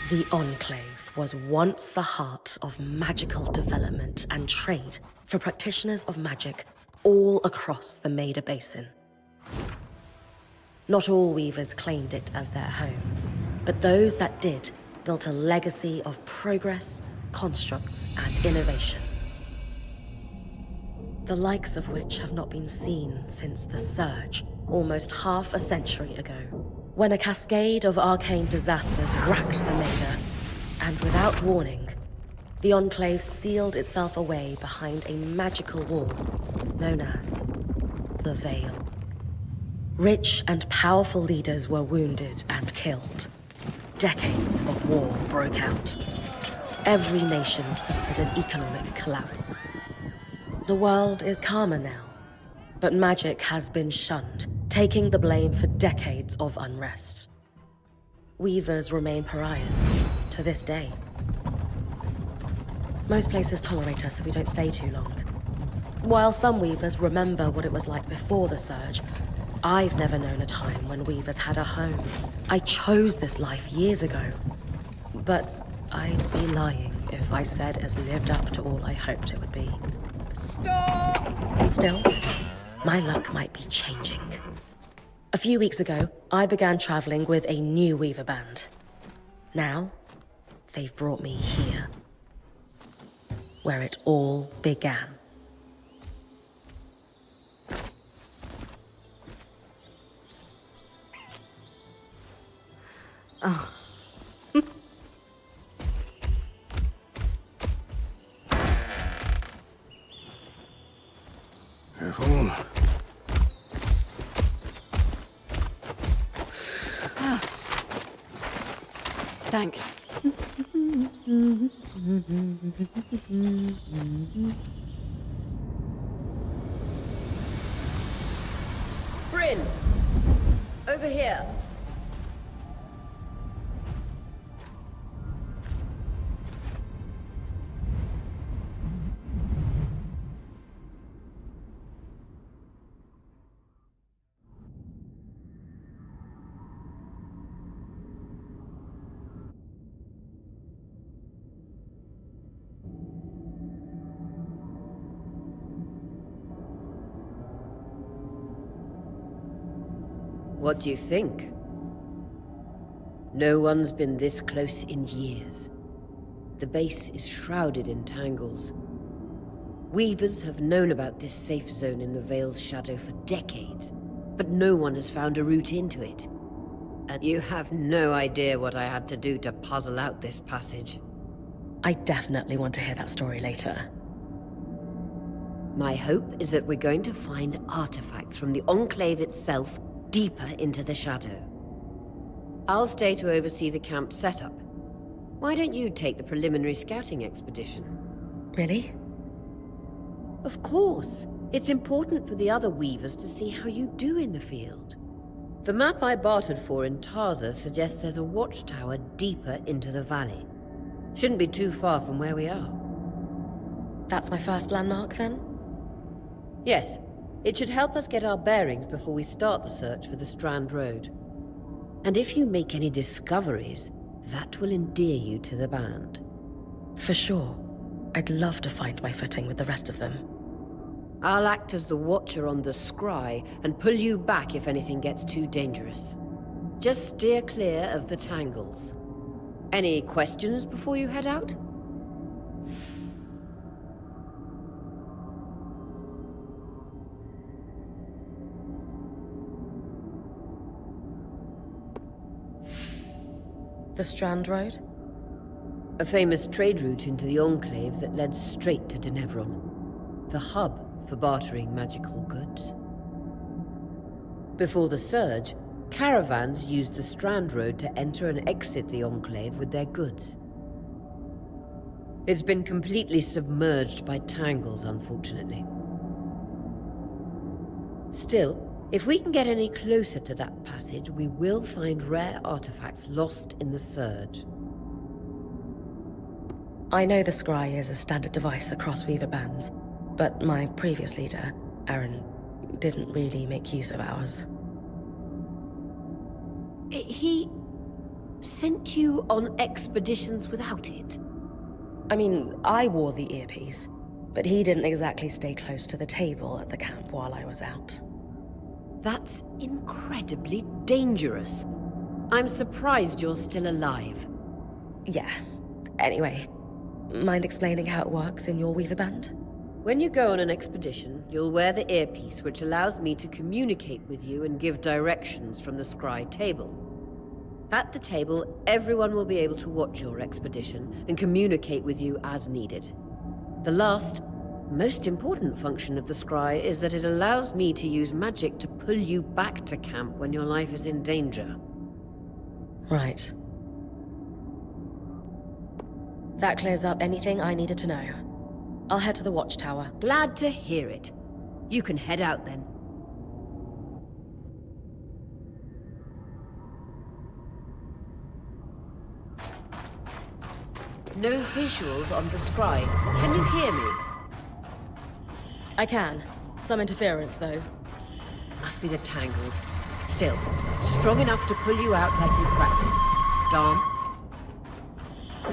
The Enclave was once the heart of magical development and trade for practitioners of magic all across the Maida Basin. Not all weavers claimed it as their home, but those that did built a legacy of progress, constructs, and innovation. The likes of which have not been seen since the Surge, almost half a century ago, when a cascade of arcane disasters racked the Maida, and without warning, the Enclave sealed itself away behind a magical wall known as the Veil. Rich and powerful leaders were wounded and killed. Decades of war broke out. Every nation suffered an economic collapse. The world is calmer now, but magic has been shunned, taking the blame for decades of unrest. Weavers remain pariahs to this day. Most places tolerate us if we don't stay too long. While some weavers remember what it was like before the Surge, I've never known a time when weavers had a home. I chose this life years ago, but I'd be lying if I said it's lived up to all I hoped it would be. Stop! Still, my luck might be changing. A few weeks ago, I began traveling with a new weaver band. Now, they've brought me here, where it all began. Oh. Careful. Ah. Thanks. Bryn! Over here. What do you think? No one's been this close in years. The base is shrouded in tangles. Weavers have known about this safe zone in the Veil's shadow for decades, but no one has found a route into it. And you have no idea what I had to do to puzzle out this passage. I definitely want to hear that story later. My hope is that we're going to find artifacts from the Enclave itself deeper into the shadow. I'll stay to oversee the camp setup. Why don't you take the preliminary scouting expedition? Really? Of course. It's important for the other weavers to see how you do in the field. The map I bartered for in Tarza suggests there's a watchtower deeper into the valley. Shouldn't be too far from where we are. That's my first landmark, then? Yes. It should help us get our bearings before we start the search for the Strand Road. And if you make any discoveries, that will endear you to the band. For sure. I'd love to find my footing with the rest of them. I'll act as the watcher on the scry and pull you back if anything gets too dangerous. Just steer clear of the tangles. Any questions before you head out? The Strand Road? A famous trade route into the Enclave that led straight to Denevron, the hub for bartering magical goods. Before the Surge, caravans used the Strand Road to enter and exit the Enclave with their goods. It's been completely submerged by tangles, unfortunately. Still, if we can get any closer to that passage, we will find rare artifacts lost in the Surge. I know the scry is a standard device across weaver bands, but my previous leader, Aaron, didn't really make use of ours. sent you on expeditions without it? I mean, I wore the earpiece, but he didn't exactly stay close to the table at the camp while I was out. That's incredibly dangerous. I'm surprised you're still alive. Yeah. Anyway, mind explaining how it works in your Weaver Band? When you go on an expedition, you'll wear the earpiece, which allows me to communicate with you and give directions from the scry table. At the table, everyone will be able to watch your expedition and communicate with you as needed. The last, most important function of the scry is that it allows me to use magic to pull you back to camp when your life is in danger. Right. That clears up anything I needed to know. I'll head to the watchtower. Glad to hear it. You can head out then. No visuals on the scry. Can you hear me? I can. Some interference, though. Must be the tangles. Still, strong enough to pull you out like you practiced. Dom?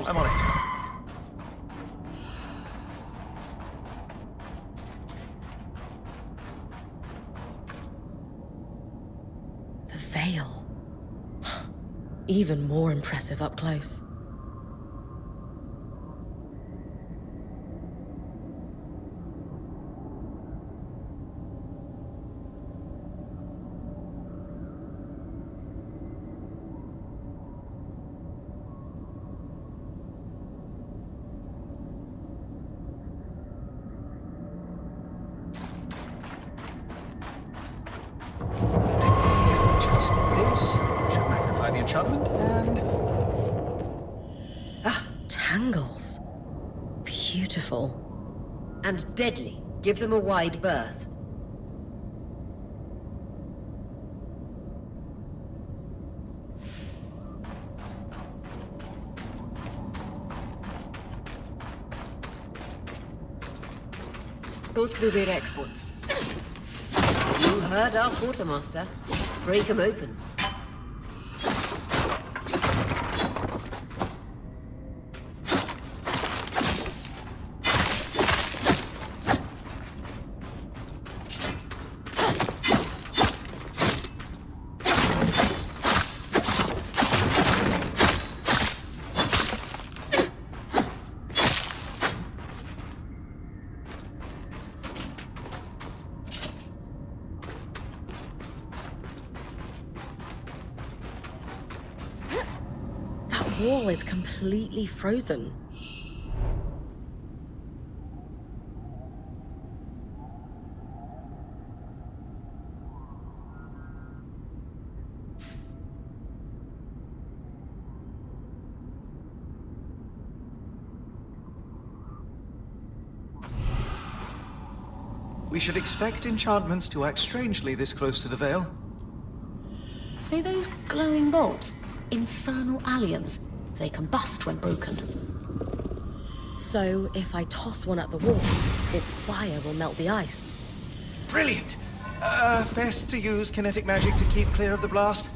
I'm on it. The veil. Even more impressive up close. Just this. Should magnify the enchantment, and... Tangles. Beautiful. And deadly. Give them a wide berth. Those Cruvera exports. You heard our quartermaster. Break them open. That wall is completely frozen. We should expect enchantments to act strangely this close to the Veil. So those glowing bulbs, infernal alliums, they combust when broken. So, if I toss one at the wall, its fire will melt the ice. Brilliant! Best to use kinetic magic to keep clear of the blast.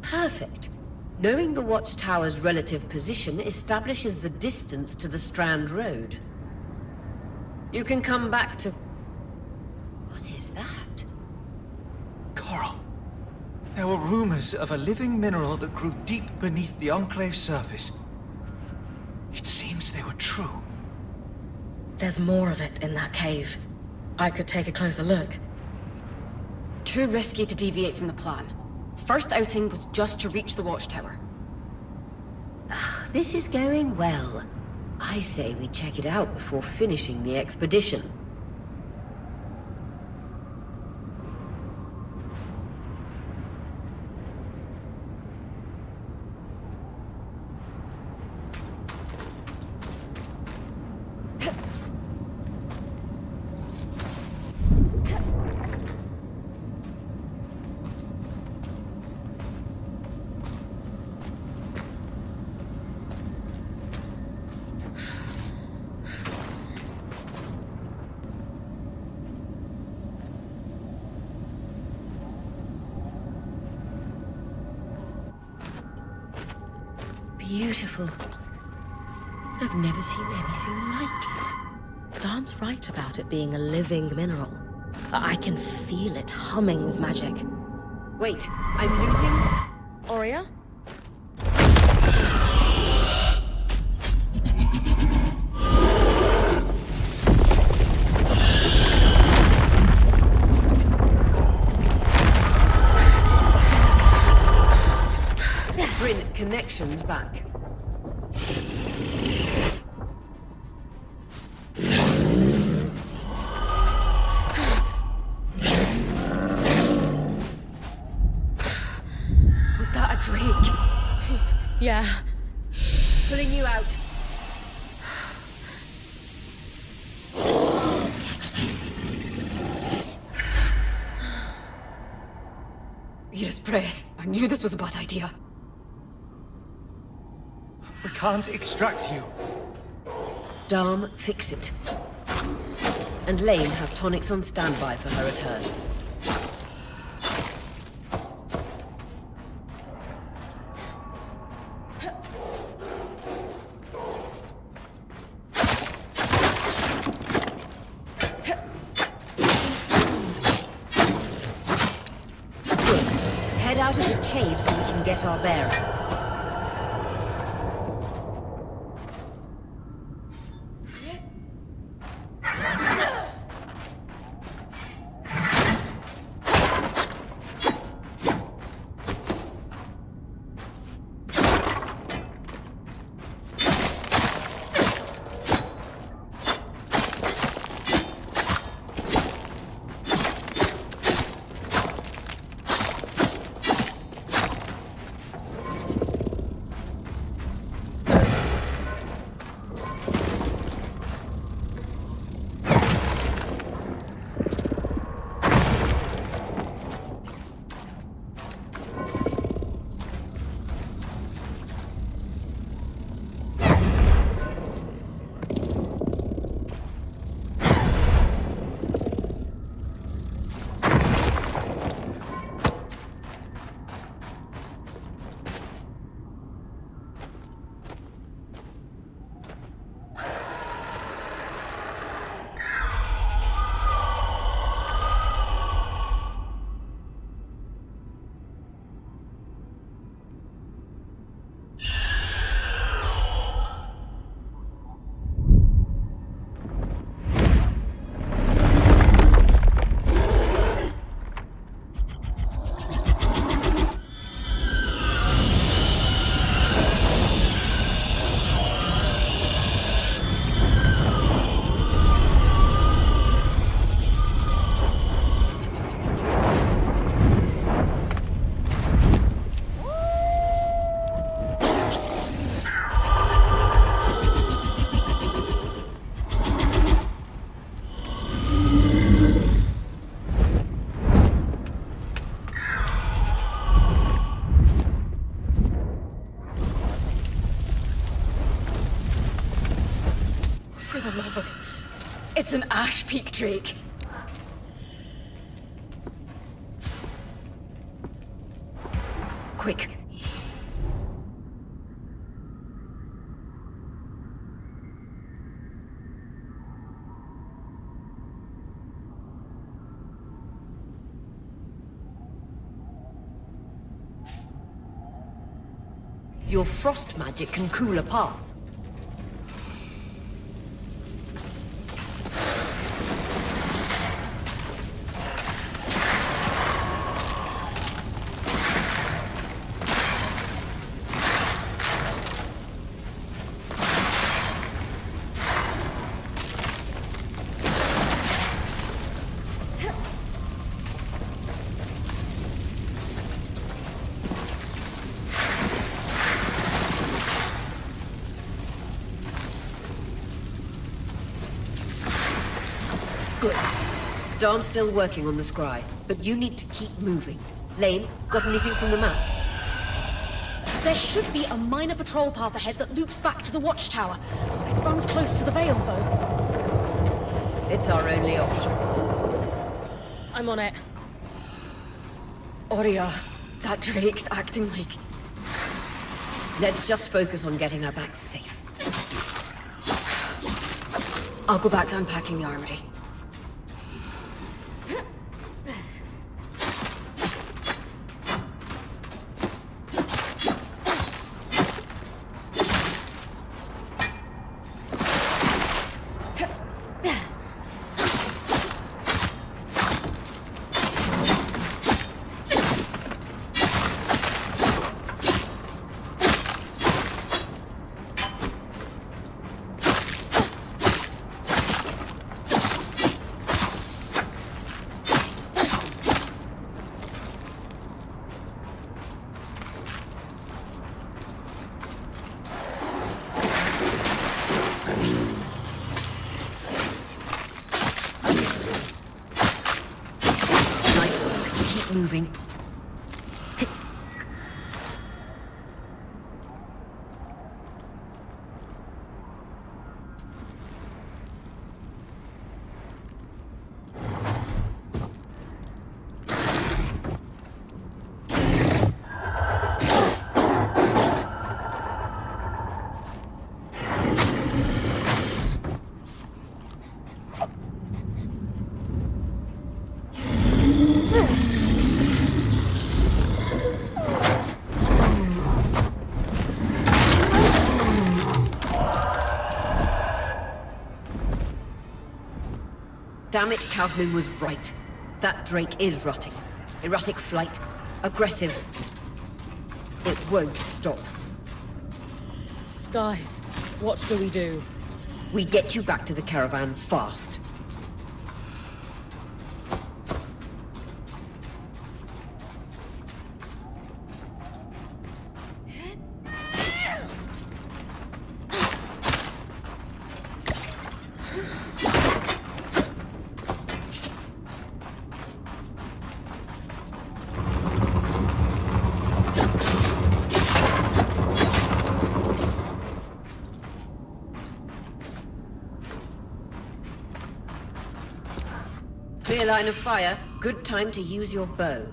Perfect. Knowing the watchtower's relative position establishes the distance to the Strand Road. You can come back to... What is that? Coral, There were rumors of a living mineral that grew deep beneath the Enclave's surface. It seems they were true. There's more of it in that cave. I could take a closer look. Too risky to deviate from the plan. First outing was just to reach the watchtower. This is going well. I say we check it out before finishing the expedition. Beautiful. I've never seen anything like it. Darm's right about it being a living mineral. I can feel it humming with magic. Wait, I'm losing... Aurea? Bryn, connections back. Was that a drake? Yeah. Pulling you out. Yes, breath. I knew this was a bad idea. We can't extract you. Darm, fix it. And Lane have tonics on standby for her return. Good. Head out of the cave so we can get our bearings. It's an ash peak drake. Quick. Your frost magic can cool a path. Good. Darm's still working on the scry, but you need to keep moving. Lane, got anything from the map? There should be a minor patrol path ahead that loops back to the watchtower. It runs close to the Vale, though. It's our only option. I'm on it. Oria, that Drake's acting like... Let's just focus on getting her back safe. I'll go back to unpacking the armory. Moving. Damn it, Casmin was right. That Drake is rotting. Erratic flight. Aggressive. It won't stop. Skies, what do we do? We get you back to the caravan fast. Clear line of fire. Good time to use your bow.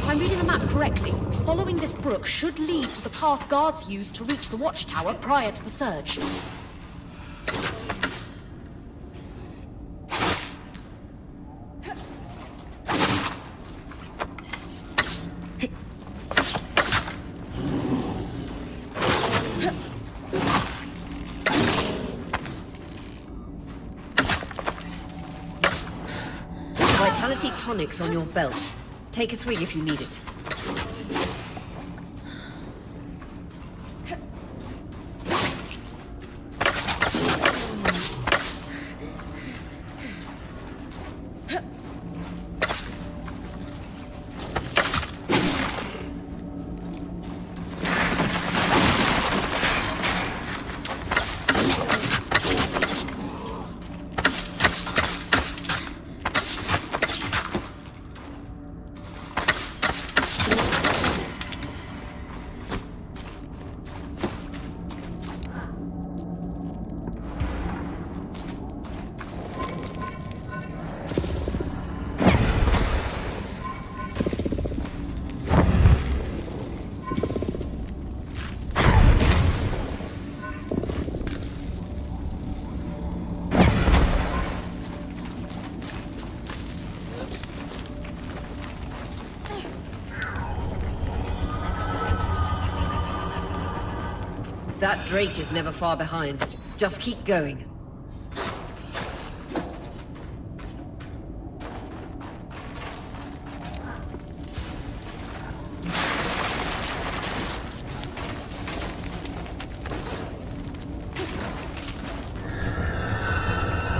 If I'm reading the map correctly, following this brook should lead to the path guards used to reach the watchtower prior to the surge. Vitality tonics on your belt. Take a swig if you need it. That Drake is never far behind. Just keep going.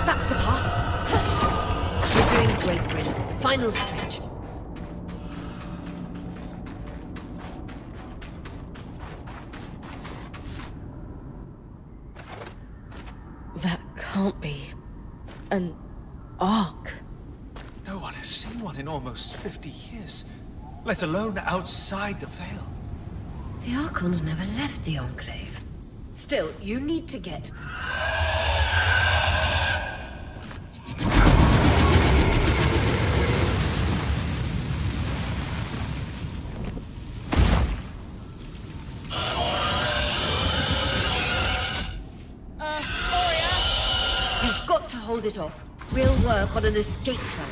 That's the path. You're doing great, Bryn. Final stretch. That can't be an ark. No one has seen one in almost 50 years, let alone outside the Veil. The Archons never left the Enclave. Still, you need to get... You've got to hold it off. We'll work on an escape plan.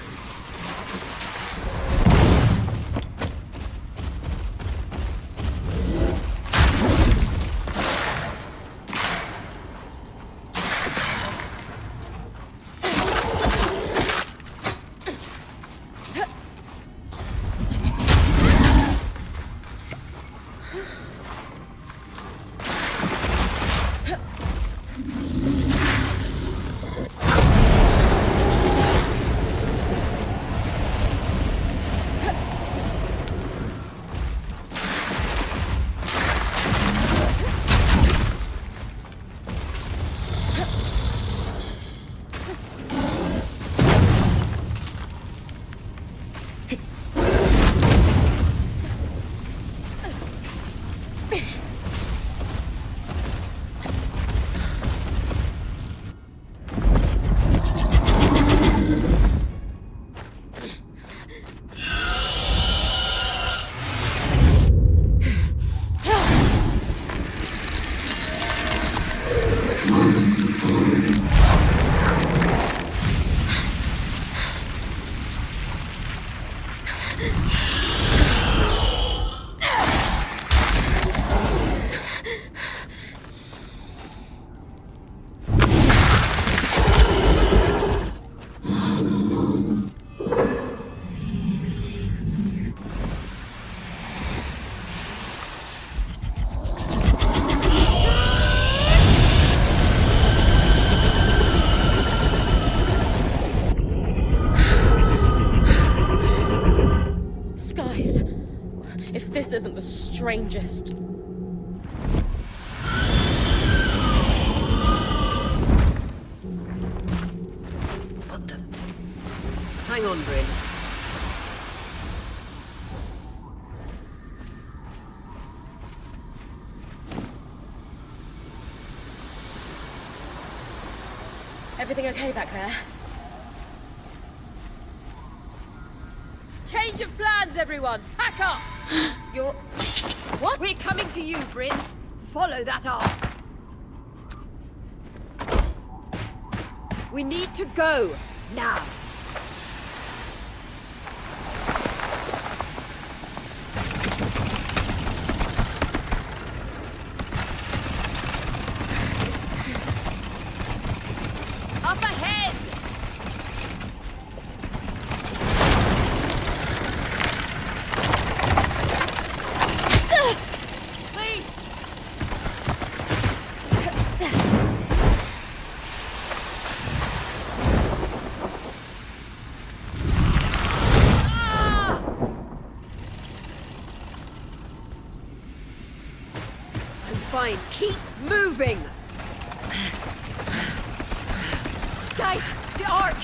This isn't the strangest. Got them. Hang on, Bryn. Everything okay back there? Change of plan! hands, everyone! Pack up! You're... What? We're coming to you, Bryn. Follow that arm. We need to go, now. Up ahead! Lee! Ah! I'm fine. Keep moving! Guys, the Ark!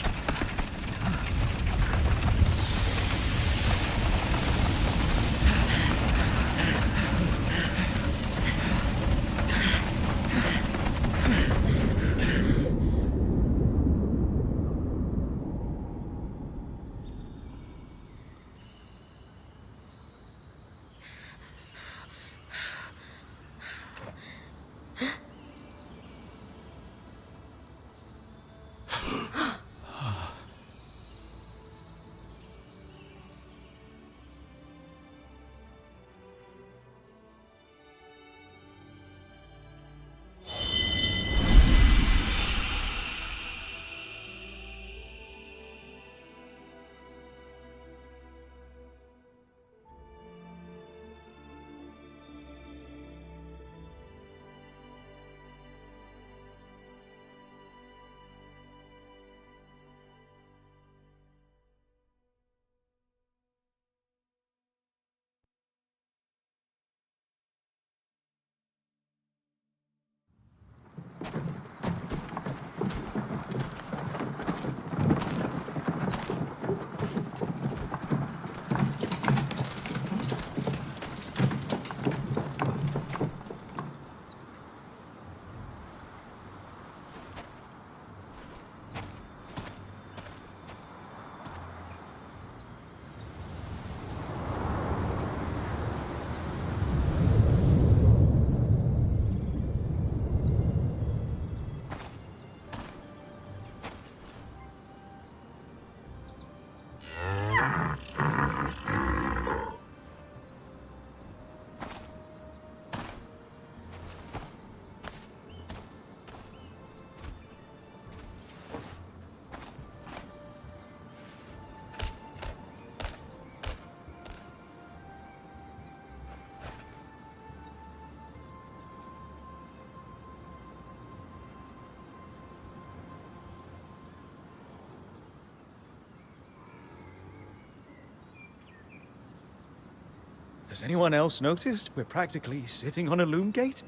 Has anyone else noticed we're practically sitting on a loom gate?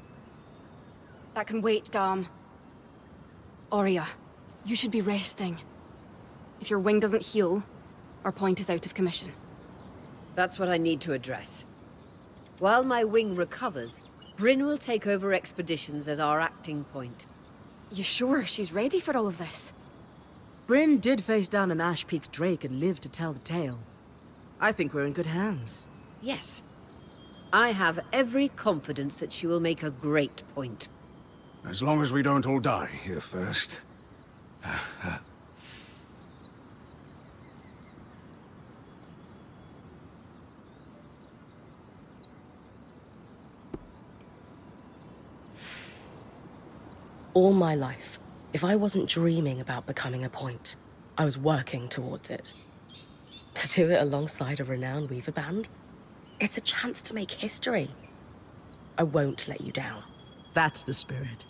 That can wait, Dom. Aurea, you should be resting. If your wing doesn't heal, our point is out of commission. That's what I need to address. While my wing recovers, Bryn will take over expeditions as our acting point. You sure she's ready for all of this? Bryn did face down an Ash Peak Drake and lived to tell the tale. I think we're in good hands. Yes. I have every confidence that she will make a great point. As long as we don't all die here first. All my life, if I wasn't dreaming about becoming a point, I was working towards it. To do it alongside a renowned weaver band, it's a chance to make history. I won't let you down. That's the spirit.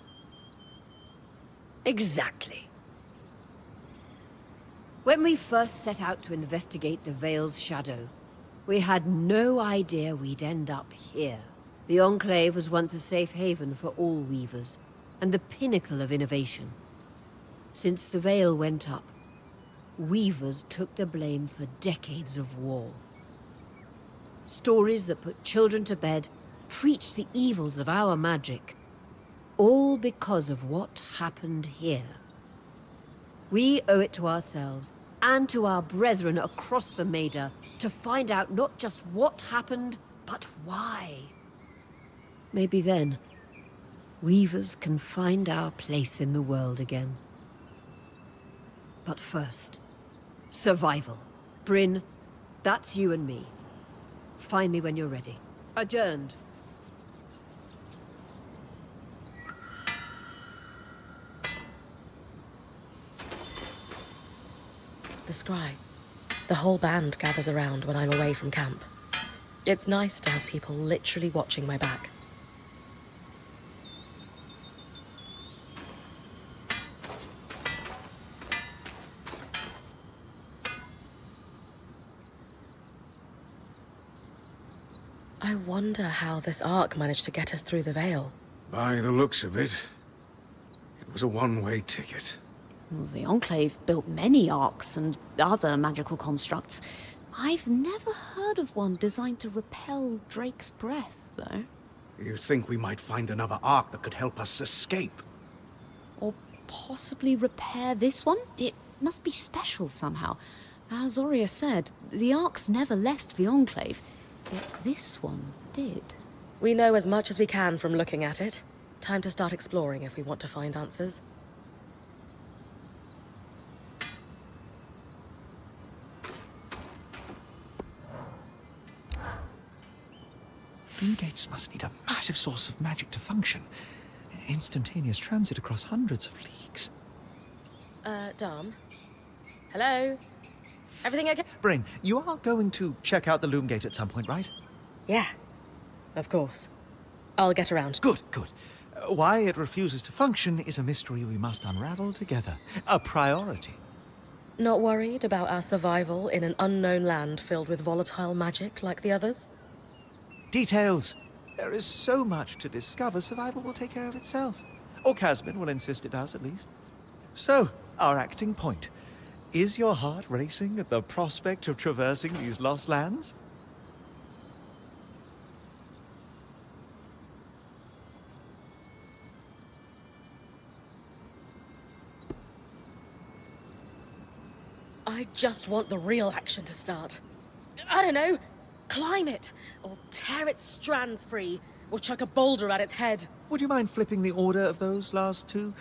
Exactly. When we first set out to investigate the Veil's shadow, we had no idea we'd end up here. The Enclave was once a safe haven for all weavers, and the pinnacle of innovation. Since the Veil went up, weavers took the blame for decades of war. Stories that put children to bed preached the evils of our magic, all because of what happened here. We owe it to ourselves and to our brethren across the Maida To find out not just what happened, but why. Maybe then, Weavers can find our place in the world again. But first, survival. Bryn, that's you and me. Find me when you're ready. Adjourned. The scry. The whole band gathers around when I'm away from camp. It's nice to have people literally watching my back. I wonder how this arc managed to get us through the Veil. By the looks of it, it was a one-way ticket. Well, the Enclave built many arcs and other magical constructs. I've never heard of one designed to repel Drake's breath, though. You think we might find another arc that could help us escape? Or possibly repair this one? It must be special somehow. As Aurea said, the arcs never left the Enclave, yet this one did. We know as much as we can from looking at it. Time to start exploring if we want to find answers. Loom gates must need a massive source of magic to function. Instantaneous transit across hundreds of leagues. Dom? Hello? Everything okay? Bryn, you are going to check out the loom gate at some point, right? Yeah. Of course. I'll get around. Good, good. Why it refuses to function is a mystery we must unravel together. A priority. Not worried about our survival in an unknown land filled with volatile magic like the others? Details. There is so much to discover, survival will take care of itself. Or Casmin will insist it does, at least. So, our acting point. Is your heart racing at the prospect of traversing these lost lands? I just want the real action to start. I don't know, climb it, or tear its strands free, or chuck a boulder at its head. Would you mind flipping the order of those last two?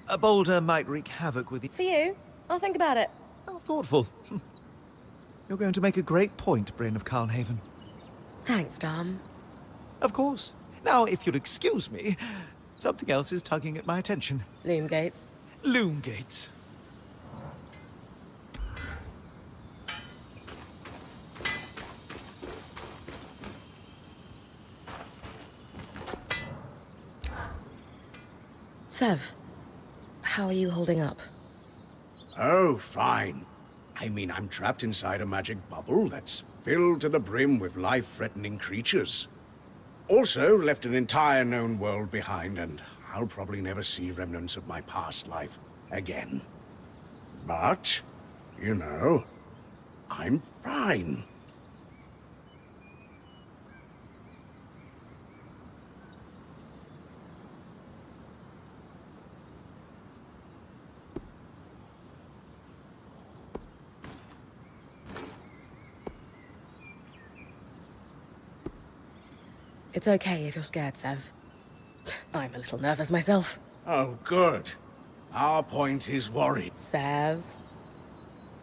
A boulder might wreak havoc with the... For you, I'll think about it. Oh, thoughtful. You're going to make a great point, Bryn of Carnhaven. Thanks, Dom. Of course. Now, if you'll excuse me, something else is tugging at my attention. Loom gates. Loom gates. Sev, how are you holding up? Oh, fine. I mean, I'm trapped inside a magic bubble that's filled to the brim with life-threatening creatures. Also, left an entire known world behind, and I'll probably never see remnants of my past life again. But, you know, I'm fine. It's okay if you're scared, Sev. I'm a little nervous myself. Oh, good. Our point is worried. Sev?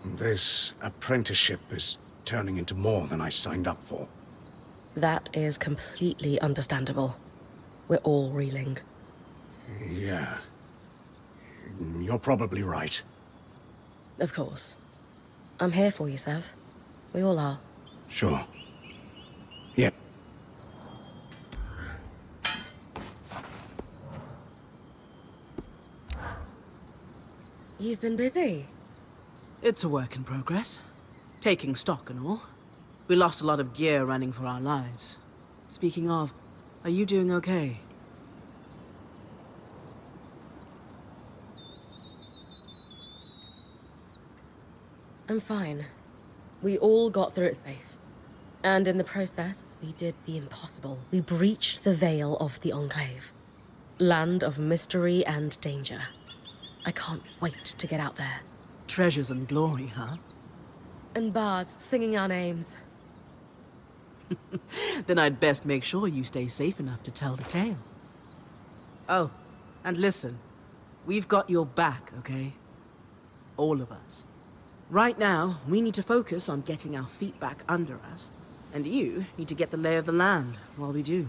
This apprenticeship is turning into more than I signed up for. That is completely understandable. We're all reeling. Yeah. You're probably right. Of course. I'm here for you, Sev. We all are. Sure. Yep. You've been busy. It's a work in progress. Taking stock and all. We lost a lot of gear running for our lives. Speaking of, are you doing okay? I'm fine. We all got through it safe. And in the process, we did the impossible. We breached the veil of the Enclave. Land of mystery and danger. I can't wait to get out there. Treasures and glory, huh? And bars singing our names. Then I'd best make sure you stay safe enough to tell the tale. Oh, and listen. We've got your back, okay? All of us. Right now, we need to focus on getting our feet back under us. And you need to get the lay of the land while we do.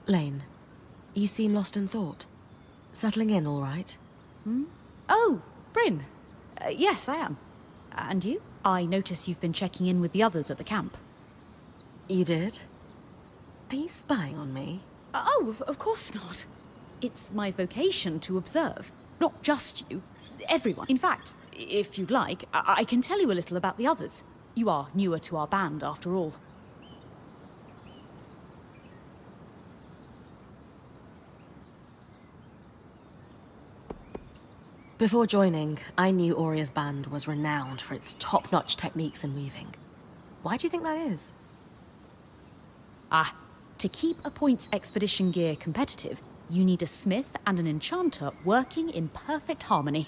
Lane, you seem lost in thought. Settling in all right? Oh, Bryn. Yes, I am. And you? I notice you've been checking in with the others at the camp. You did? Are you spying on me? Oh, of course not. It's my vocation to observe. Not just you. Everyone. In fact, if you'd like, I can tell you a little about the others. You are newer to our band, after all. Before joining, I knew Auria's band was renowned for its top-notch techniques in weaving. Why do you think that is? To keep a points expedition gear competitive, you need a smith and an enchanter working in perfect harmony.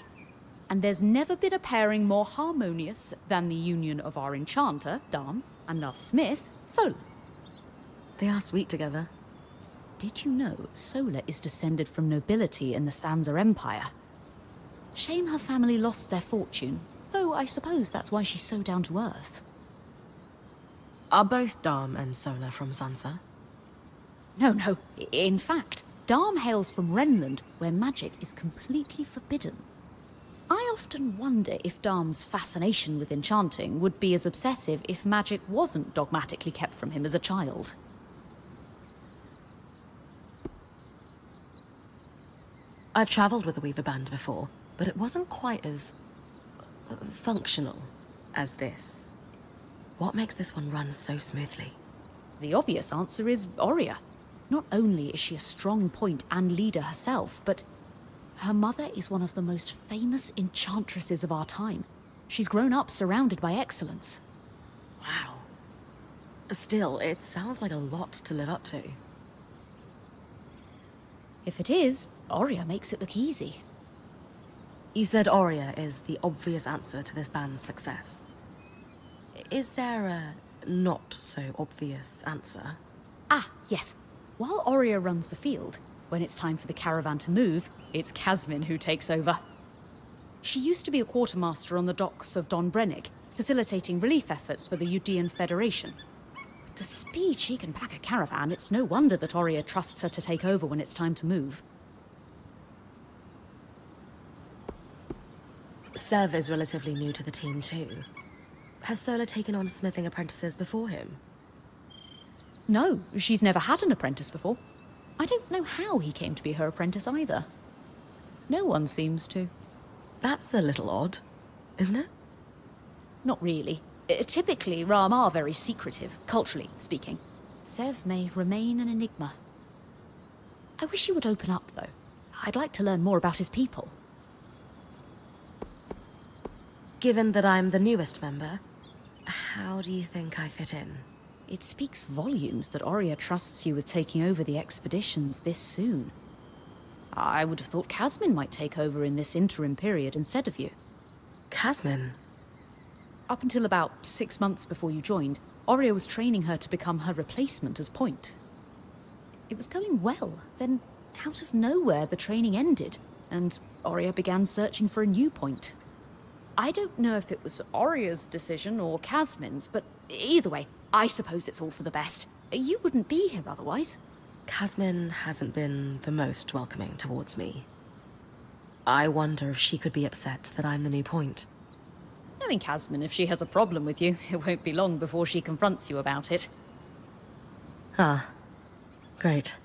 And there's never been a pairing more harmonious than the union of our enchanter, Dam, and our smith, Sola. They are sweet together. Did you know Sola is descended from nobility in the Sansa Empire? Shame her family lost their fortune, though I suppose that's why she's so down to earth. Are both Dam and Sola from Sansa? No. In fact, Dam hails from Renland, where magic is completely forbidden. I often wonder if Dam's fascination with enchanting would be as obsessive if magic wasn't dogmatically kept from him as a child. I've travelled with a Weaver band before. but it wasn't quite as functional as this. What makes this one run so smoothly? The obvious answer is Oria. Not only is she a strong point and leader herself, but her mother is one of the most famous enchantresses of our time. She's grown up surrounded by excellence. Wow. Still, it sounds like a lot to live up to. If it is, Oria makes it look easy. You said Oria is the obvious answer to this band's success. Is there a not-so-obvious answer? Ah, yes. While Oria runs the field, when it's time for the caravan to move, it's Casmin who takes over. She used to be a quartermaster on the docks of Don Brennick, facilitating relief efforts for the Udean Federation. With the speed she can pack a caravan, it's no wonder that Oria trusts her to take over when it's time to move. Sev is relatively new to the team too. Has Sola taken on smithing apprentices before him? No, she's never had an apprentice before. I don't know how he came to be her apprentice either. No one seems to. That's a little odd, isn't it? Not really. Typically, Ram are very secretive, culturally speaking. Sev may remain an enigma. I wish he would open up, though. I'd like to learn more about his people. Given that I'm the newest member, how do you think I fit in? It speaks volumes that Oria trusts you with taking over the expeditions this soon. I would have thought Casmin might take over in this interim period instead of you. Casmin? Up until about 6 months before you joined, Oria was training her to become her replacement as point. It was going well, then out of nowhere the training ended, and Oria began searching for a new point. I don't know if it was Oria's decision or Casmin's, but either way, I suppose it's all for the best. You wouldn't be here otherwise. Casmin hasn't been the most welcoming towards me. I wonder if she could be upset that I'm the new point. Knowing Casmin, if she has a problem with you, it won't be long before she confronts you about it. Ah, great.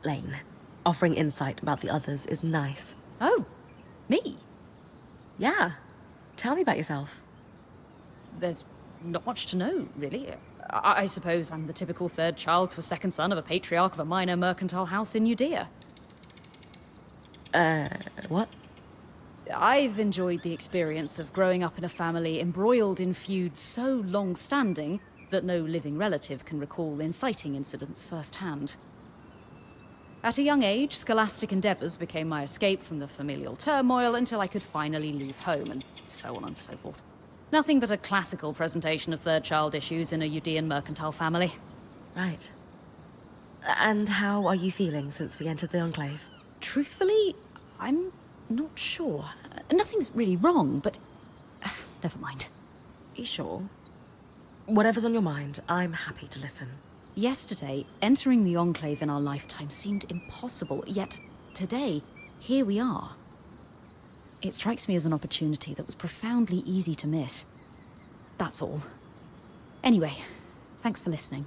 Lane, offering insight about the others is nice. Oh, me? Yeah. Tell me about yourself. There's not much to know, really. I suppose I'm the typical third child to a second son of a patriarch of a minor mercantile house in Judea. What? I've enjoyed the experience of growing up in a family embroiled in feuds so long-standing that no living relative can recall inciting incidents firsthand. At a young age, scholastic endeavours became my escape from the familial turmoil until I could finally leave home, and so on and so forth. Nothing but a classical presentation of third child issues in a Udean mercantile family. Right. And how are you feeling since we entered the Enclave? Truthfully, I'm not sure. Nothing's really wrong, but never mind. You sure? Whatever's on your mind, I'm happy to listen. Yesterday, entering the Enclave in our lifetime seemed impossible, yet today, here we are. It strikes me as an opportunity that was profoundly easy to miss. That's all. Anyway, thanks for listening.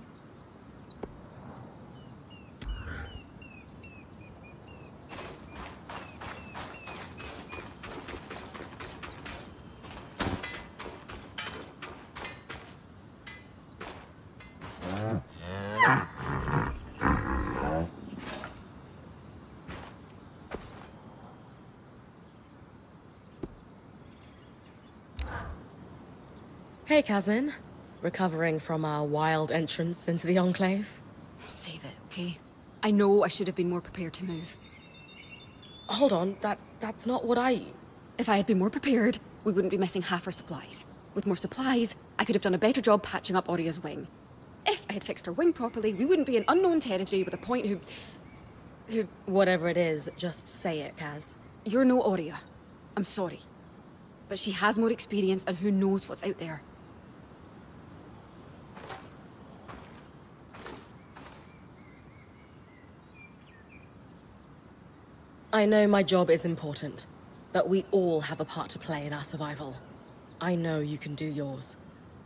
Hey, Casmin. Recovering from our wild entrance into the Enclave? Save it, okay? I know I should have been more prepared to move. Hold on, that's not what I... If I had been more prepared, we wouldn't be missing half our supplies. With more supplies, I could have done a better job patching up Oria's wing. If I had fixed her wing properly, we wouldn't be in unknown territory with a point who... Whatever it is, just say it, Kaz. You're no Oria. I'm sorry. But she has more experience, and who knows what's out there. I know my job is important, but we all have a part to play in our survival. I know you can do yours.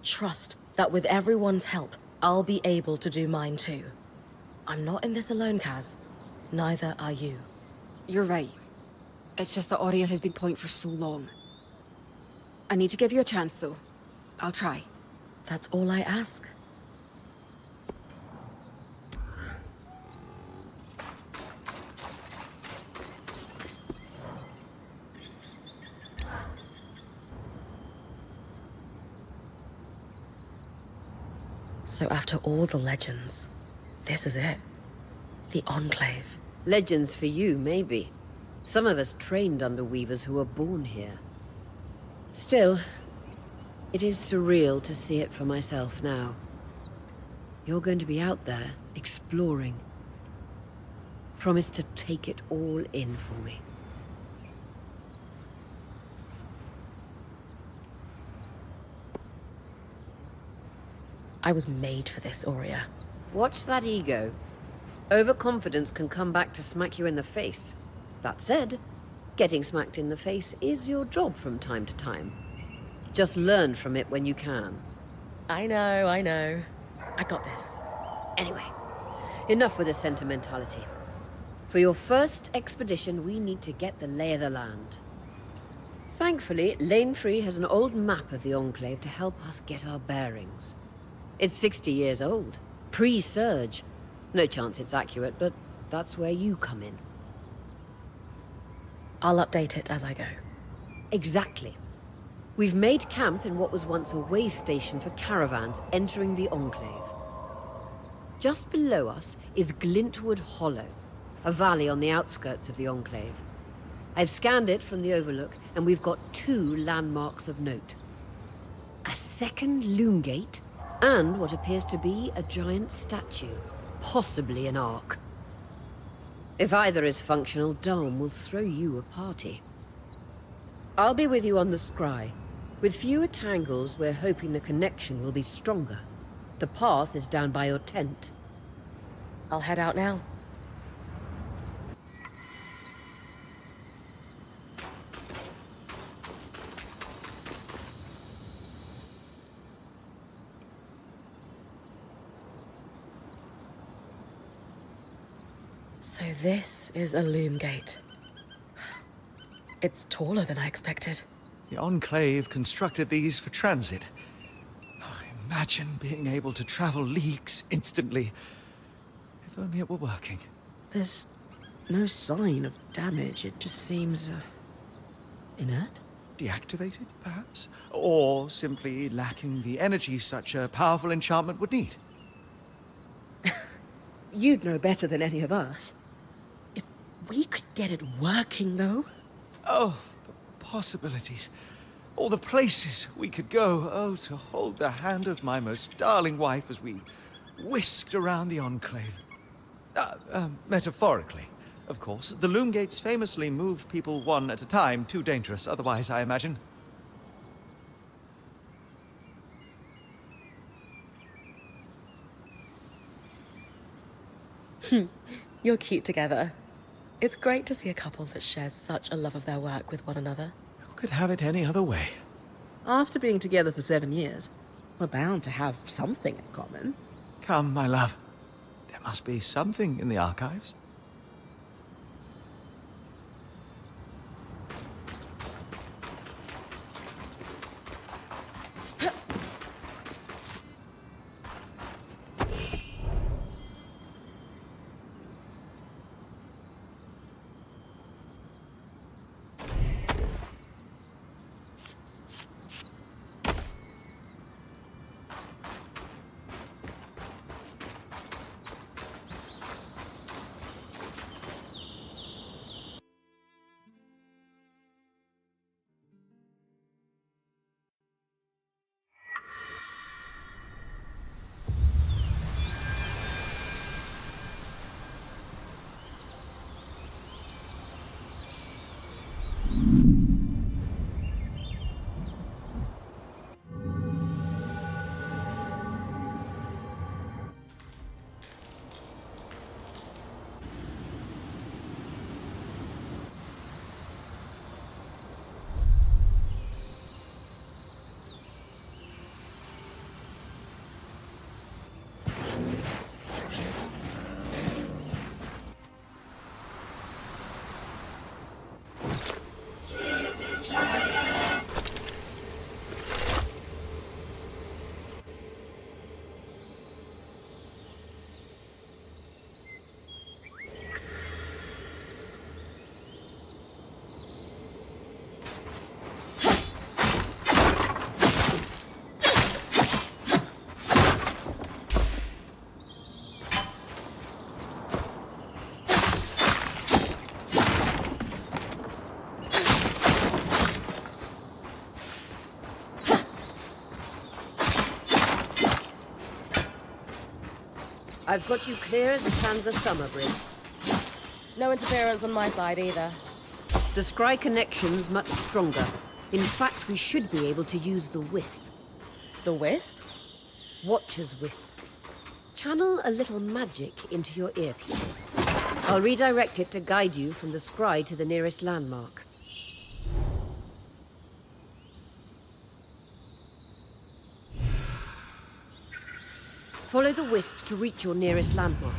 Trust that with everyone's help, I'll be able to do mine too. I'm not in this alone, Kaz. Neither are you. You're right. It's just that Aurea has been point for so long. I need to give you a chance, though. I'll try. That's all I ask. So after all the legends, this is it. The Enclave. Legends for you, maybe. Some of us trained under weavers who were born here. Still, it is surreal to see it for myself now. You're going to be out there, exploring. Promise to take it all in for me. I was made for this, Aurea. Watch that ego. Overconfidence can come back to smack you in the face. That said, getting smacked in the face is your job from time to time. Just learn from it when you can. I know. I got this. Anyway, enough with the sentimentality. For your first expedition, we need to get the lay of the land. Thankfully, Lane Free has an old map of the Enclave to help us get our bearings. It's 60 years old, pre-Surge. No chance it's accurate, but that's where you come in. I'll update it as I go. Exactly. We've made camp in what was once a way station for caravans entering the Enclave. Just below us is Glintwood Hollow, a valley on the outskirts of the Enclave. I've scanned it from the Overlook, and we've got 2 landmarks of note. A second loom gate, and what appears to be a giant statue, possibly an ark. If either is functional, Dom will throw you a party. I'll be with you on the scry. With fewer tangles, we're hoping the connection will be stronger. The path is down by your tent. I'll head out now. So this is a loom gate. It's taller than I expected. The Enclave constructed these for transit. Oh, imagine being able to travel leagues instantly. If only it were working. There's no sign of damage. It just seems inert. Deactivated, perhaps? Or simply lacking the energy such a powerful enchantment would need. You'd know better than any of us. If we could get it working, though. Oh, the possibilities. All the places we could go. Oh, to hold the hand of my most darling wife as we whisked around the Enclave. Metaphorically, of course. The loom gates famously moved people one at a time. Too dangerous otherwise, I imagine. You're cute together. It's great to see a couple that shares such a love of their work with one another. Who could have it any other way? After being together for 7 years, we're bound to have something in common. Come, my love. There must be something in the archives. I've got you clear as a Sansa summer bridge. No interference on my side either. The scry connection's much stronger. In fact, we should be able to use the Wisp. The Wisp? Watcher's Wisp. Channel a little magic into your earpiece. I'll redirect it to guide you from the scry to the nearest landmark. Follow the Wisp to reach your nearest landmark.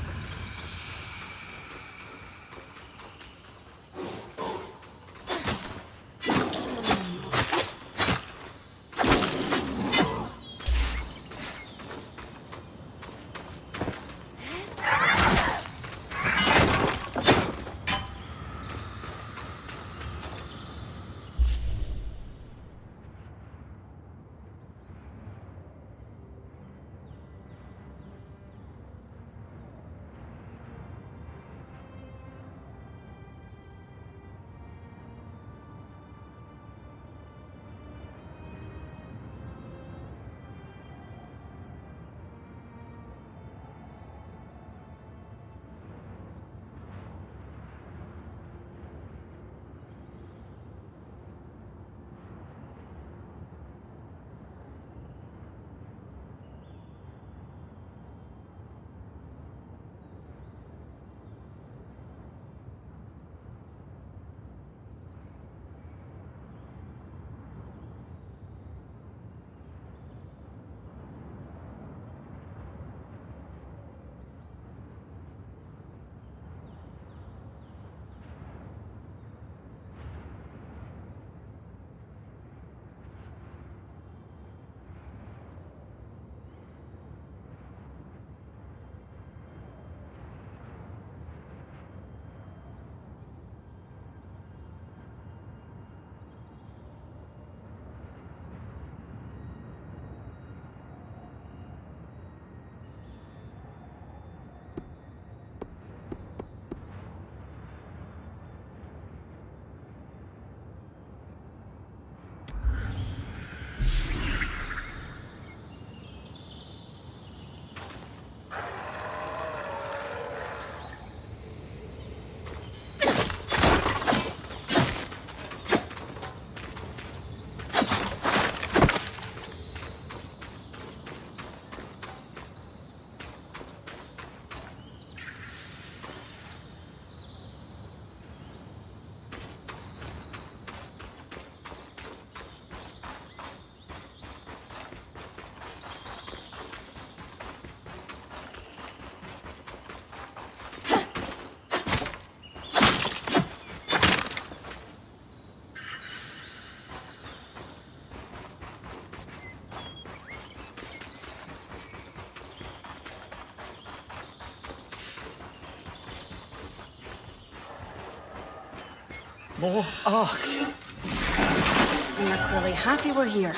More arcs. We're clearly happy we're here.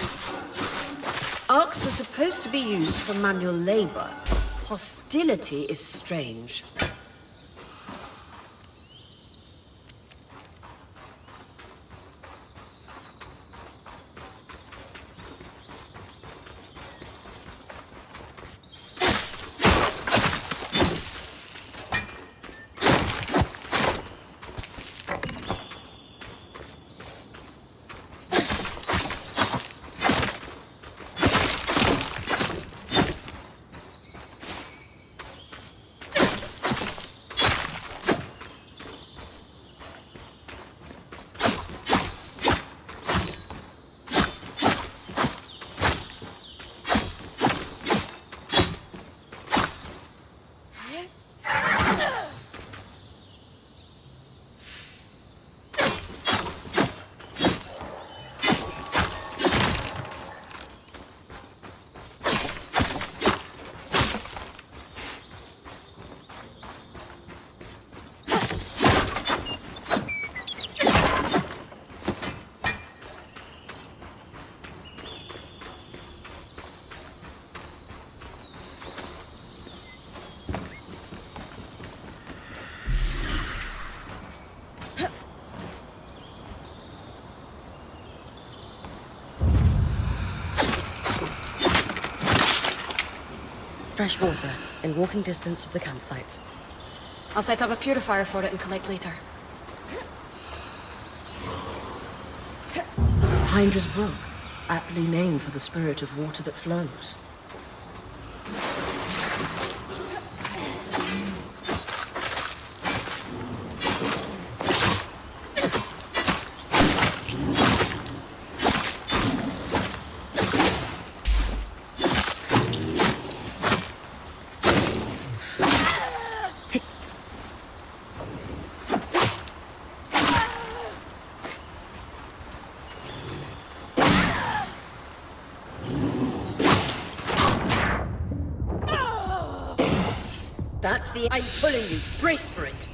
Arcs were supposed to be used for manual labor. Hostility is strange. Fresh water. in walking distance of the campsite. I'll set up a purifier for it and collect later. Hydra's Brook, aptly named for the spirit of water that flows. That's the... I'm pulling you. Brace for it.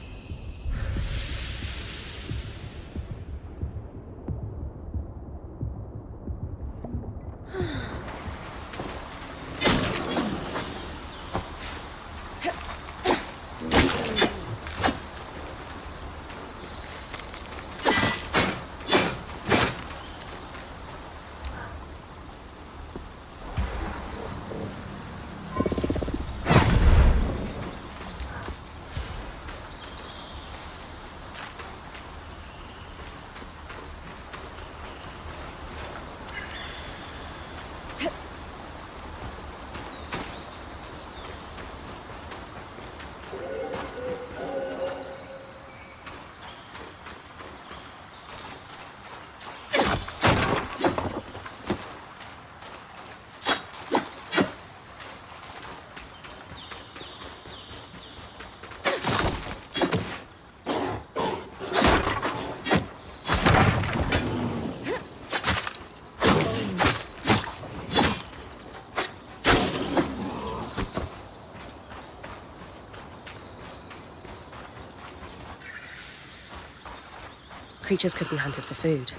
Creatures could be hunted for food.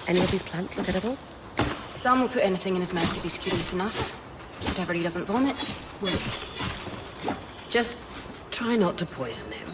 Any of these plants look edible? Dan will put anything in his mouth if he's curious enough. Whatever he doesn't vomit, will. Just try not to poison him.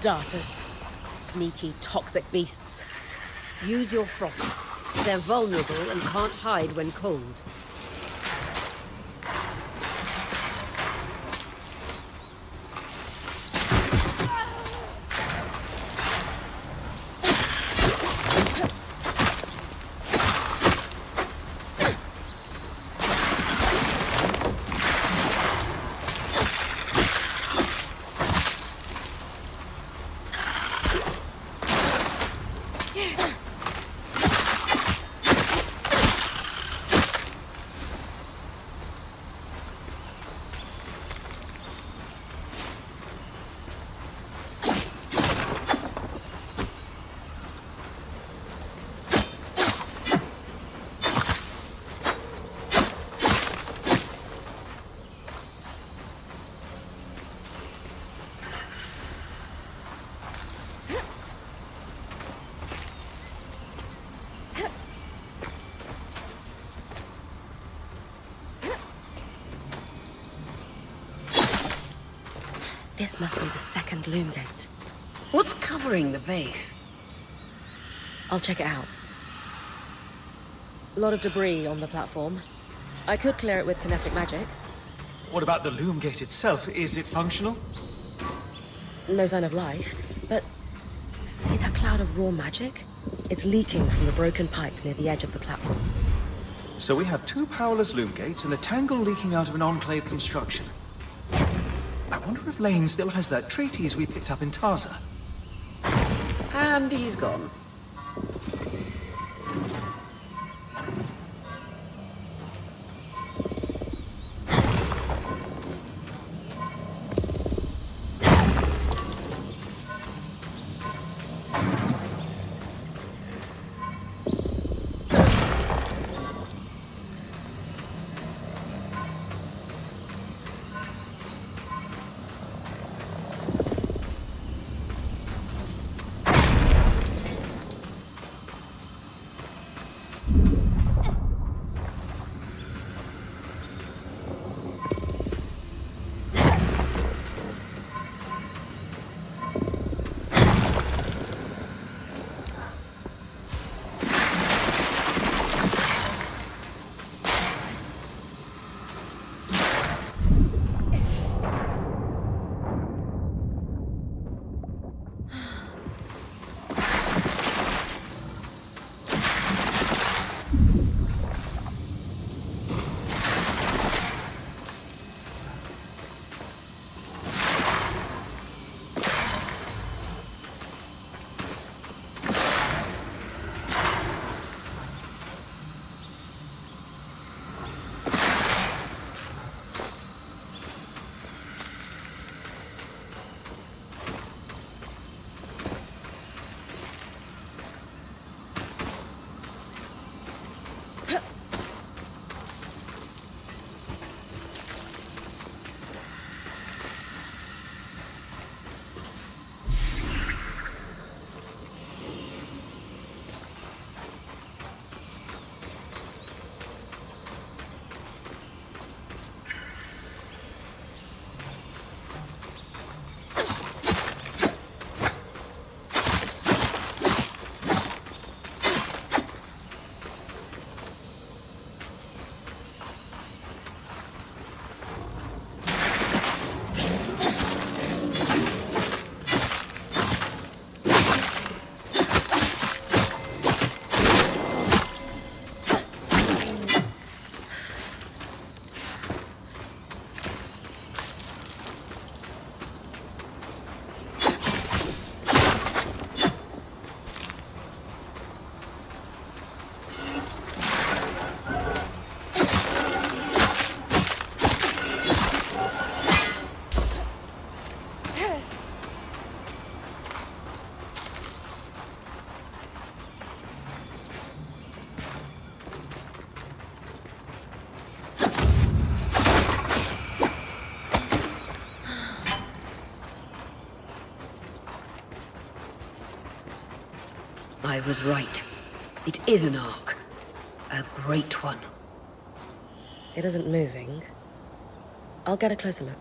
Darters. Sneaky, toxic beasts. Use your frost. They're vulnerable and can't hide when cold. This must be the second loom gate. What's covering the base? I'll check it out. A lot of debris on the platform. I could clear it with kinetic magic. What about the loom gate itself? Is it functional? No sign of life, but see that cloud of raw magic? It's leaking from the broken pipe near the edge of the platform. So we have two powerless loom gates and a tangle leaking out of an enclave construction. I wonder if Lane still has that treatise we picked up in Taza. And he's gone. I was right. It is an ark. A great one. It isn't moving. I'll get a closer look.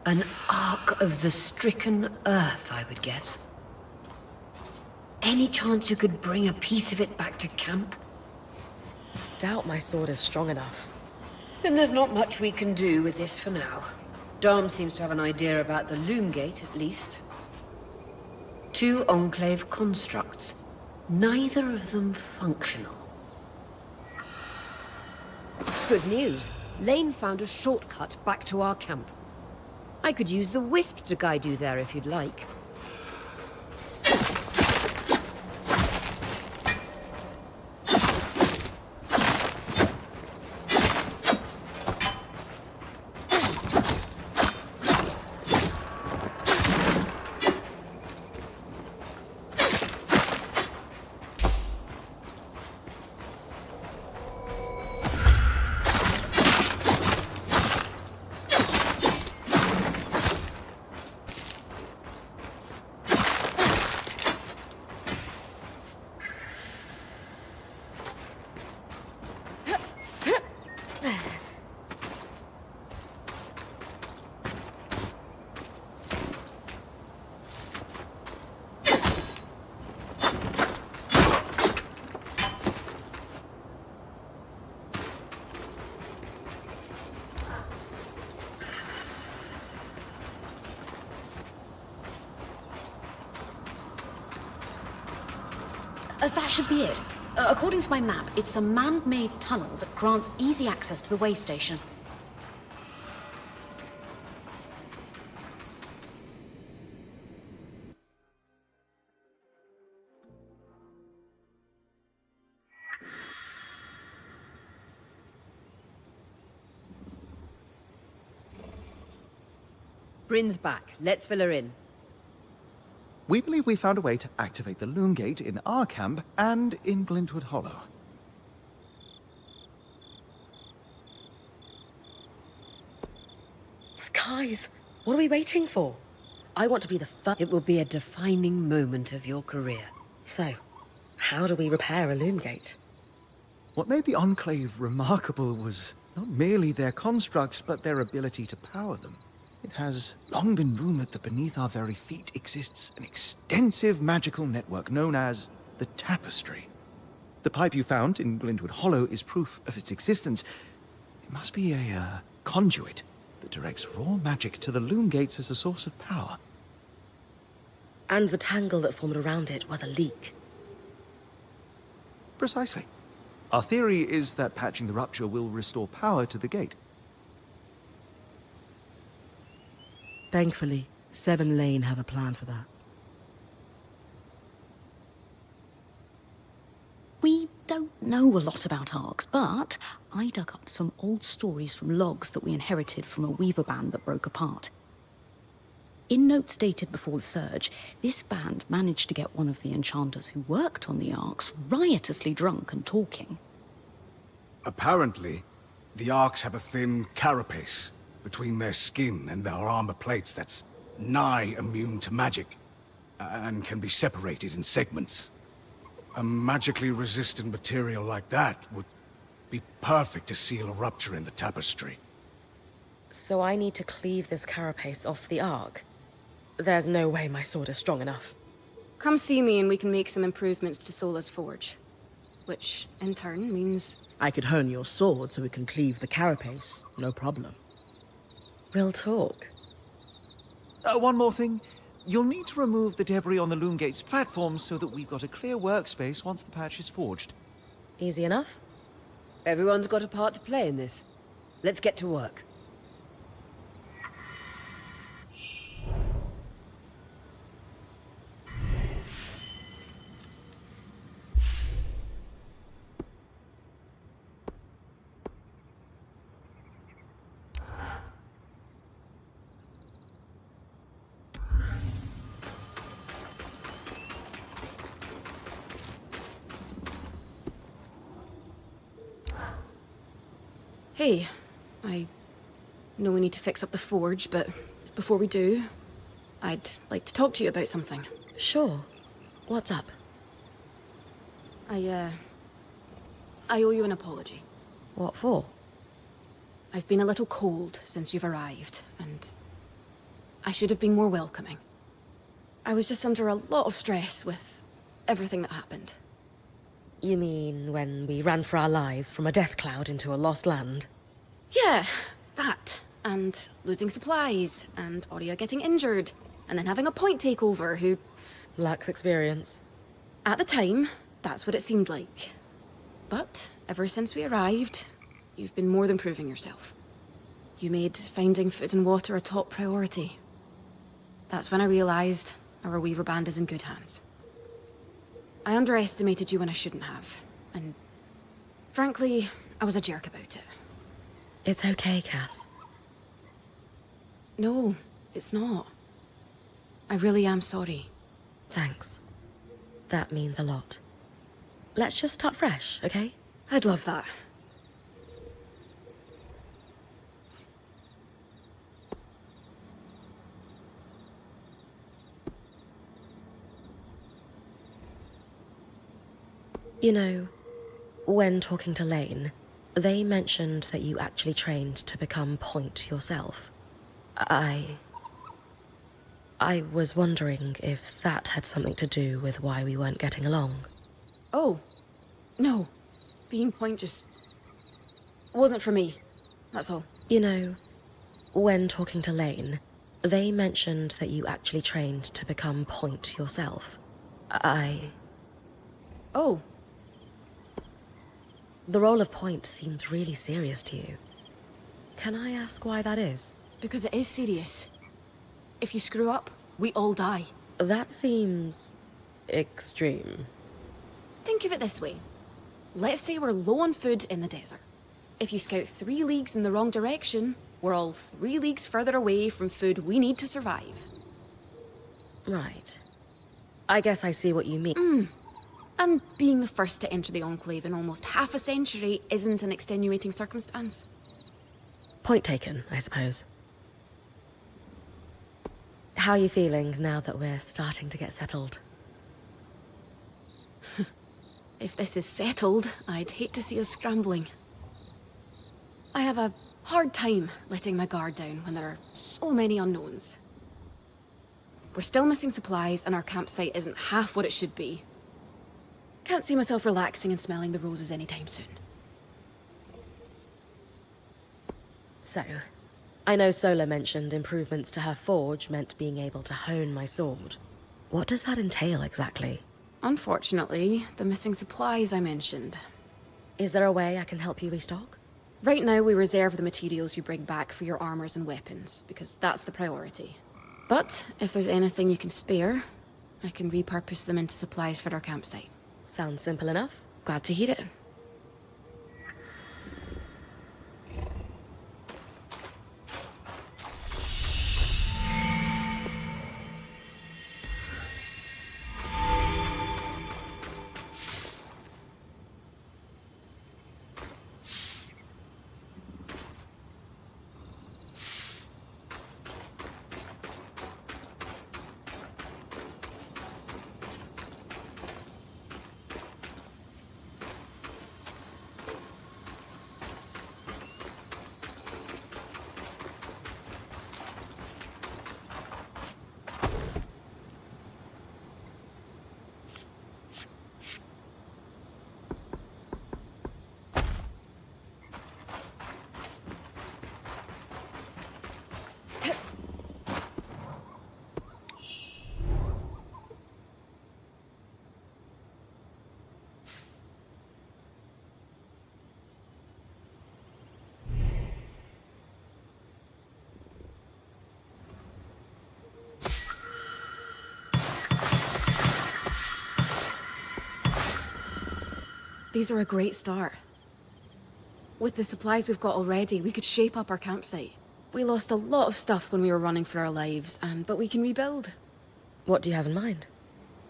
An ark of the stricken earth, I would guess. Any chance you could bring a piece of it back to camp? Doubt my sword is strong enough. Then there's not much we can do with this for now. Dom seems to have an idea about the loom gate, at least. Two enclave constructs, neither of them functional. Good news. Lane found a shortcut back to our camp. I could use the wisp to guide you there if you'd like. That should be it. According to my map, it's a man-made tunnel that grants easy access to the way station. Bryn's back. Let's fill her in. We believe we found a way to activate the Loom Gate in our camp and in Glintwood Hollow. Skies, what are we waiting for? I want to be the first. It will be a defining moment of your career. So, how do we repair a loom gate? What made the Enclave remarkable was not merely their constructs, but their ability to power them. It has long been rumored that beneath our very feet exists an extensive magical network known as the Tapestry. The pipe you found in Glintwood Hollow is proof of its existence. It must be a conduit that directs raw magic to the loom gates as a source of power. And the tangle that formed around it was a leak. Precisely. Our theory is that patching the rupture will restore power to the gate. Thankfully, Seven Lane have a plan for that. We don't know a lot about arcs, but I dug up some old stories from logs that we inherited from a weaver band that broke apart. In notes dated before the Surge, this band managed to get one of the enchanters who worked on the arcs riotously drunk and talking. Apparently, the Arks have a thin carapace between their skin and their armor plates that's nigh immune to magic, and can be separated in segments. A magically resistant material like that would be perfect to seal a rupture in the tapestry. So I need to cleave this carapace off the arc. There's no way my sword is strong enough. Come see me and we can make some improvements to Sola's forge. Which, in turn, means... I could hone your sword so we can cleave the carapace, no problem. We'll talk. One more thing. You'll need to remove the debris on the Loom Gate's platform so that we've got a clear workspace once the patch is forged. Easy enough? Everyone's got a part to play in this. Let's get to work. Hey, I know we need to fix up the forge, but before we do, I'd like to talk to you about something. Sure. What's up? I owe you an apology. What for? I've been a little cold since you've arrived, and I should have been more welcoming. I was just under a lot of stress with everything that happened. You mean when we ran for our lives from a death cloud into a lost land? Yeah, that. And losing supplies, and Aurea getting injured, and then having a point takeover who... Lacks experience. At the time, that's what it seemed like. But ever since we arrived, you've been more than proving yourself. You made finding food and water a top priority. That's when I realized our Weaver Band is in good hands. I underestimated you when I shouldn't have, and frankly, I was a jerk about it. It's okay, Cass. No, it's not. I really am sorry. Thanks. That means a lot. Let's just start fresh, okay? I'd love that. You know, when talking to Lane, they mentioned that you actually trained to become Point yourself. I was wondering if that had something to do with why we weren't getting along. Oh, no. Being Point just... wasn't for me. That's all. You know, when talking to Lane, they mentioned that you actually trained to become Point yourself. Oh, The role of point seemed really serious to you. Can I ask why that is? because it is serious. If you screw up, we all die. That seems extreme. Think of it this way. Let's say we're low on food in the desert. If you scout 3 leagues in the wrong direction, we're all 3 leagues further away from food we need to survive. Right. I guess I see what you mean. And being the first to enter the Enclave in almost half a century isn't an extenuating circumstance. Point taken, I suppose. How are you feeling now that we're starting to get settled? If this is settled, I'd hate to see us scrambling. I have a hard time letting my guard down when there are so many unknowns. We're still missing supplies and our campsite isn't half what it should be. Can't see myself relaxing and smelling the roses anytime soon. So, I know Sola mentioned improvements to her forge meant being able to hone my sword. What does that entail exactly? Unfortunately, the missing supplies I mentioned. Is there a way I can help you restock? Right now, we reserve the materials you bring back for your armors and weapons, because that's the priority. But if there's anything you can spare, I can repurpose them into supplies for our campsite. Sounds simple enough. Glad to hear it. These are a great start. With the supplies we've got already, we could shape up our campsite. We lost a lot of stuff when we were running for our lives, but we can rebuild. What do you have in mind?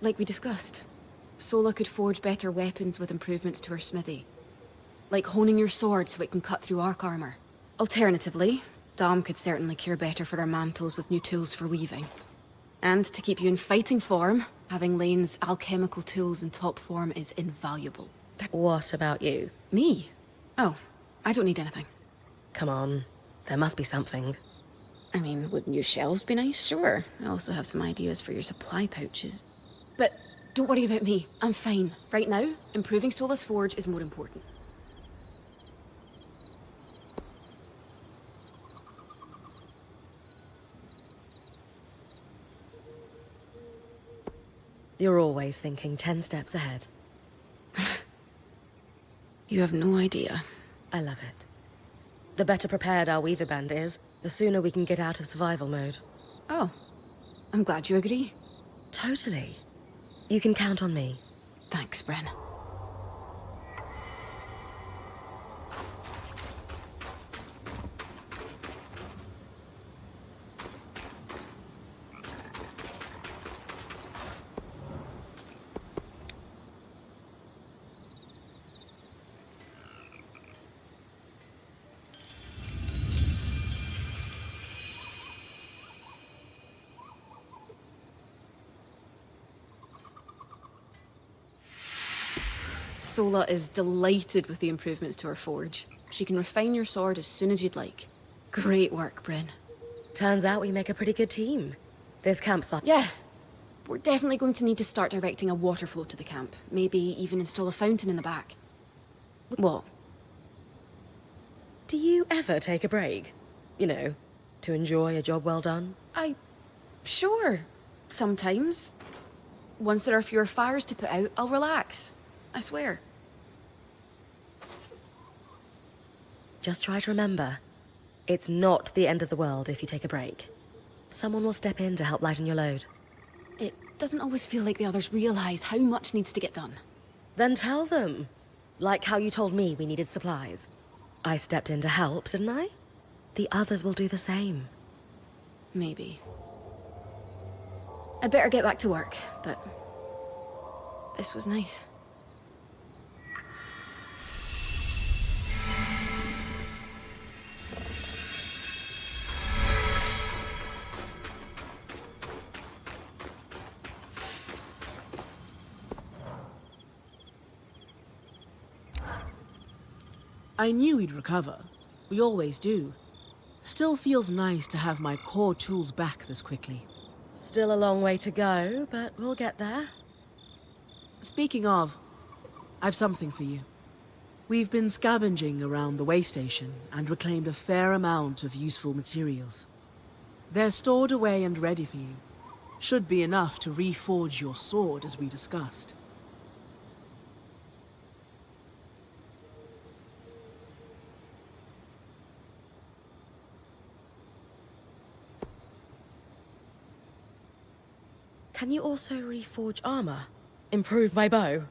Like we discussed, Sola could forge better weapons with improvements to her smithy. Like honing your sword so it can cut through arc armor. Alternatively, Dom could certainly care better for our mantles with new tools for weaving. And to keep you in fighting form, having Lane's alchemical tools in top form is invaluable. What about you? Me? Oh, I don't need anything. Come on, there must be something. I mean, would new shelves be nice? Sure. I also have some ideas for your supply pouches. But don't worry about me. I'm fine. Right now, improving Sola's forge is more important. You're always thinking 10 steps ahead. You have no idea. I love it. The better prepared our Weaver Band is, the sooner we can get out of survival mode. Oh, I'm glad you agree. Totally. You can count on me. Thanks, Bren. Sola is delighted with the improvements to her forge. She can refine your sword as soon as you'd like. Great work, Bryn. Turns out we make a pretty good team. This campsite. Yeah. We're definitely going to need to start directing a water flow to the camp. Maybe even install a fountain in the back. What? Do you ever take a break? You know, to enjoy a job well done? Sure. Sometimes. Once there are fewer fires to put out, I'll relax. I swear. Just try to remember, it's not the end of the world if you take a break. Someone will step in to help lighten your load. It doesn't always feel like the others realize how much needs to get done. Then tell them. Like how you told me we needed supplies. I stepped in to help, didn't I? The others will do the same. Maybe. I'd better get back to work, but this was nice. I knew we'd recover. We always do. Still feels nice to have my core tools back this quickly. Still a long way to go, but we'll get there. Speaking of, I've something for you. We've been scavenging around the way station and reclaimed a fair amount of useful materials. They're stored away and ready for you. Should be enough to reforge your sword as we discussed. Can you also reforge armor? Improve my bow?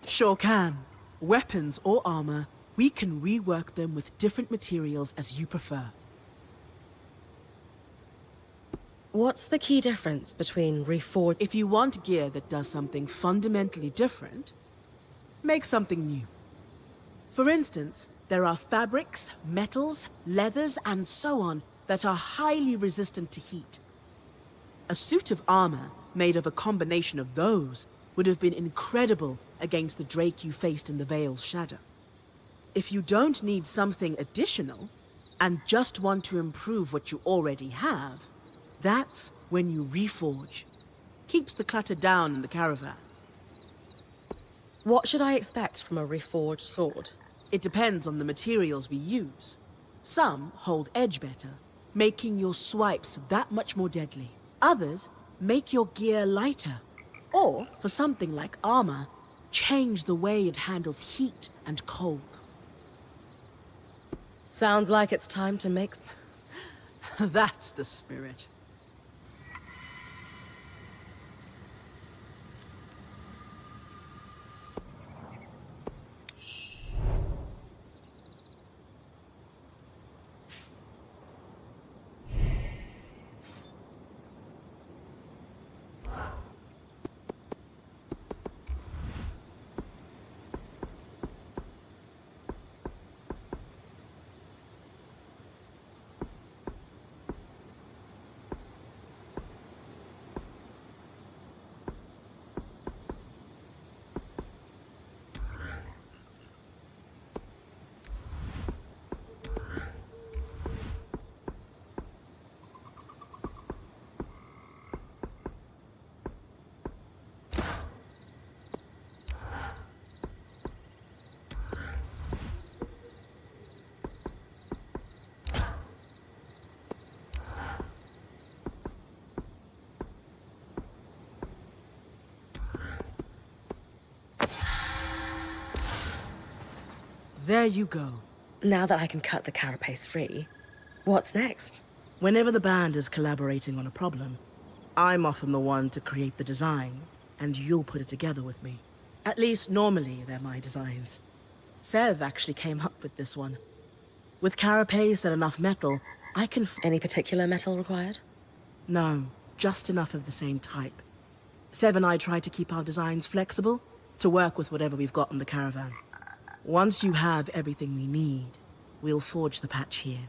Sure can. Weapons or armor, we can rework them with different materials as you prefer. What's the key difference between reforge... If you want gear that does something fundamentally different, make something new. For instance, there are fabrics, metals, leathers, and so on that are highly resistant to heat. A suit of armor made of a combination of those would have been incredible against the Drake you faced in the Vale's shadow. If you don't need something additional, and just want to improve what you already have, that's when you reforge. Keeps the clutter down in the caravan. What should I expect from a reforged sword? It depends on the materials we use. Some hold edge better, making your swipes that much more deadly. Others make your gear lighter. Or, for something like armor, change the way it handles heat and cold. Sounds like it's time to make... That's the spirit. There you go. Now that I can cut the carapace free, what's next? Whenever the band is collaborating on a problem, I'm often the one to create the design, and you'll put it together with me. At least normally they're my designs. Sev actually came up with this one. With carapace and enough metal, I can Any particular metal required? No, just enough of the same type. Sev and I try to keep our designs flexible, to work with whatever we've got in the caravan. Once you have everything we need, we'll forge the patch here.